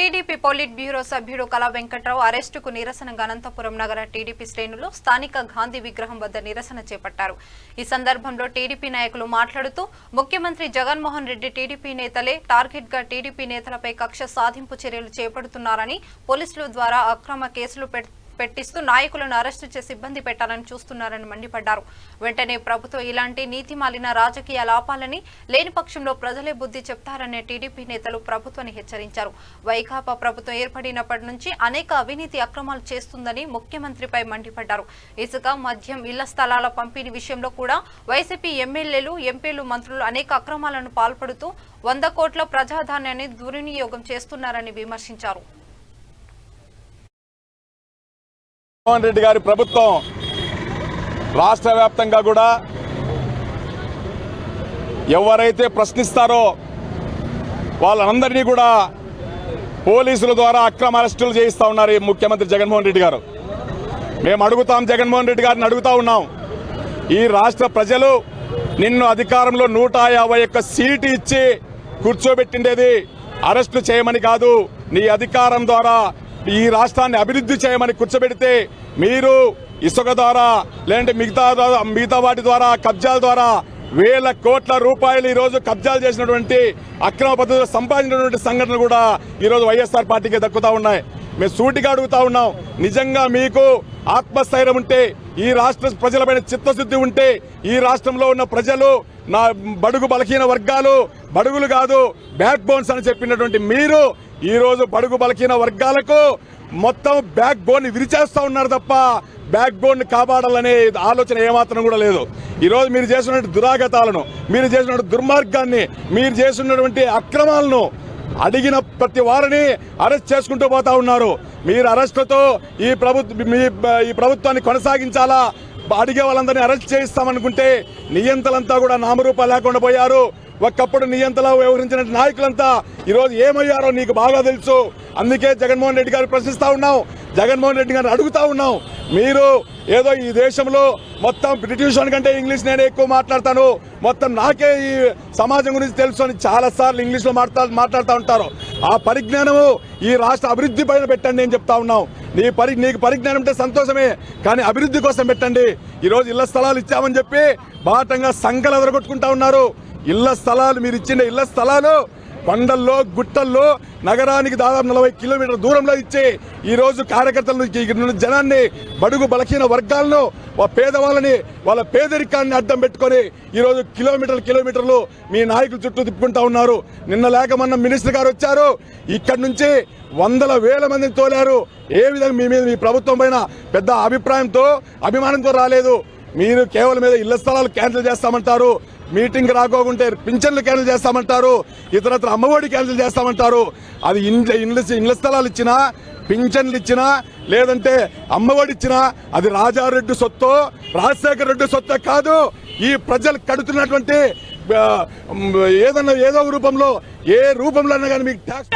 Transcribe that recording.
TDP polit bureau సభ్యుడు కళా వెంకట్రావు అరెస్టుకు నిరసనగా అనంతపురం నగర టీడీపీ శ్రేణులు స్థానిక గాంధీ విగ్రహం వద్ద నిరసన చేపట్టారు. ఈ సందర్భంలో టీడీపీ నాయకులు మాట్లాడుతూ ముఖ్యమంత్రి జగన్మోహన్ రెడ్డి టీడీపీ నేతలే టార్గెట్ గా టీడీపీ నేతలపై కక్ష సాధింపు చర్యలు చేపడుతున్నారని, పోలీసుల ద్వారా అక్రమ కేసులు పెట్టిస్తూ నాయకులను అరెస్టు చేసి ఇబ్బంది పెట్టాలని చూస్తున్నారని మండిపడ్డారు. వెంటనే ప్రభుత్వం ఇలాంటి నీతిమాలిన రాజకీయాలు ఆపాలని, లేని పక్షంలో ప్రజలే బుద్ధి చెప్తారనే టీడీపీ నేతలు ప్రభుత్వాన్ని హెచ్చరించారు. వైకాపా ప్రభుత్వం ఏర్పడినప్పటి నుంచి అనేక అవినీతి అక్రమాలు చేస్తుందని ముఖ్యమంత్రిపై మండిపడ్డారు. ఇసుక, మద్యం, ఇళ్ల స్థలాల పంపిణీ విషయంలో కూడా వైసీపీ ఎమ్మెల్యేలు, ఎంపీలు, మంత్రులు అనేక అక్రమాలను పాల్పడుతూ 100 కోట్ల ప్రజాధాన్యాన్ని దుర్వినియోగం చేస్తున్నారని విమర్శించారు. జగన్మోహన్ రెడ్డి గారి ప్రభుత్వం రాష్ట్ర వ్యాప్తంగా కూడా ఎవరైతే ప్రశ్నిస్తారో వాళ్ళందరినీ కూడా పోలీసుల ద్వారా అక్రమ అరెస్టులు చేయిస్తా ఉన్నారు ఈ ముఖ్యమంత్రి జగన్మోహన్ రెడ్డి గారు. మేము అడుగుతాం, జగన్మోహన్ రెడ్డి గారిని అడుగుతా ఉన్నాం, ఈ రాష్ట్ర ప్రజలు నిన్ను అధికారంలో 151 సీటు ఇచ్చి కూర్చోబెట్టిండేది అరెస్టు చేయమని కాదు, నీ అధికారం ద్వారా ఈ రాష్ట్రాన్ని అభివృద్ధి చేయమని కూర్చోబెడితే మీరు ఇసుక ద్వారా లేదంటే మిగతా వాటి ద్వారా కబ్జాల ద్వారా వేల కోట్ల రూపాయలు ఈరోజు కబ్జాలు చేసినటువంటి అక్రమ పద్ధతిలో సంపాదించినటువంటి సంఘటనలు కూడా ఈరోజు వైఎస్ఆర్ పార్టీకి దక్కుతా ఉన్నాయి. మేము సూటిగా అడుగుతా ఉన్నాం, నిజంగా మీకు ఆత్మస్థైర్యం ఉంటే, ఈ రాష్ట్ర ప్రజలపైన చిత్తశుద్ధి ఉంటే, ఈ రాష్ట్రంలో ఉన్న ప్రజలు నా బడుగు బలహీన వర్గాలు బడుగులు కాదు బ్యాక్ బోన్స్ అని చెప్పినటువంటి మీరు ఈరోజు బడుగు బలహీన వర్గాలకు మొత్తం బ్యాక్ బోన్ విరిచేస్తా ఉన్నారు తప్ప బ్యాక్ బోన్ కాపాడాలనే ఆలోచన ఏమాత్రం కూడా లేదు. ఈరోజు మీరు చేసినటువంటి దురాగతాలను, మీరు చేసినటువంటి దుర్మార్గాన్ని, మీరు చేసినటువంటి అక్రమాలను అడిగిన ప్రతి వారిని అరెస్ట్ చేసుకుంటూ పోతా ఉన్నారు. మీరు అరెస్టులతో ఈ ప్రభుత్వాన్ని కొనసాగించాలా, అడిగే వాళ్ళందరినీ అరెస్ట్ చేయిస్తామనుకుంటే నియంతలంతా కూడా నామరూపాలు లేకుండా పోయారు. ఒకప్పుడు నియంతలా వ్యవహరించిన నాయకులంతా ఈరోజు ఏమయ్యారో నీకు బాగా తెలుసు. అందుకే జగన్మోహన్ రెడ్డి గారు ప్రశ్నిస్తా ఉన్నాం, జగన్మోహన్ రెడ్డి గారిని అడుగుతా ఉన్నాం, మీరు ఏదో ఈ దేశంలో మొత్తం బ్రిటిష్ కంటే ఇంగ్లీష్ నేనే ఎక్కువ మాట్లాడతాను, మొత్తం నాకే ఈ సమాజం గురించి తెలుసు అని చాలాసార్లు ఇంగ్లీష్లో మాట్లాడుతూ ఉంటారు. ఆ పరిజ్ఞానము ఈ రాష్ట్ర అభివృద్ధి పైన పెట్టండి అని చెప్తా ఉన్నాం. నీకు పరిజ్ఞానం అంటే సంతోషమే, కానీ అభివృద్ధి కోసం పెట్టండి. ఈరోజు ఇళ్ల స్థలాలు ఇచ్చామని చెప్పి బాటంగా సంఖ్యలు ఎదరగొట్టుకుంటా ఉన్నారు. ఇళ్ల స్థలాలు మీరు ఇచ్చిన ఇళ్ల స్థలాలు కొండల్లో, గుట్టల్లో, నగరానికి దాదాపు 40 కిలోమీటర్ల దూరంలో ఇచ్చి ఈరోజు కార్యకర్తలను, జనాన్ని, బడుగు బలహీన వర్గాలను, పేదవాళ్ళని, వాళ్ళ పేదరికాన్ని అడ్డం పెట్టుకొని ఈరోజు కిలోమీటర్లు మీ నాయకుల చుట్టూ తిప్పుకుంటా ఉన్నారు. నిన్న లేక మొన్న మినిస్టర్ గారు వచ్చారు, ఇక్కడి నుంచి వందల వేల మందిని తోలారు. ఏ విధంగా మీ మీద మీ ప్రభుత్వం పైన పెద్ద అభిప్రాయంతో, అభిమానంతో రాలేదు. మీరు కేవలం మీద ఇళ్ల స్థలాలు క్యాన్సిల్ చేస్తామంటారు, మీటింగ్ రాకోకుంటే పింఛన్లు క్యాన్సిల్ చేస్తామంటారు, ఇతరత్ర అమ్మఒడి క్యాన్సిల్ చేస్తామంటారు. అది ఇళ్ల స్థలాలు ఇచ్చినా, పింఛన్లు ఇచ్చినా, లేదంటే అమ్మఒడి ఇచ్చినా అది రాజారెడ్డి సొత్తు, రాజశేఖర రెడ్డి సొత్తు కాదు. ఈ ప్రజలు కడుతున్నటువంటి ఏదో రూపంలో, ఏ రూపంలో అయినా కానీ మీకు ట్యాక్స్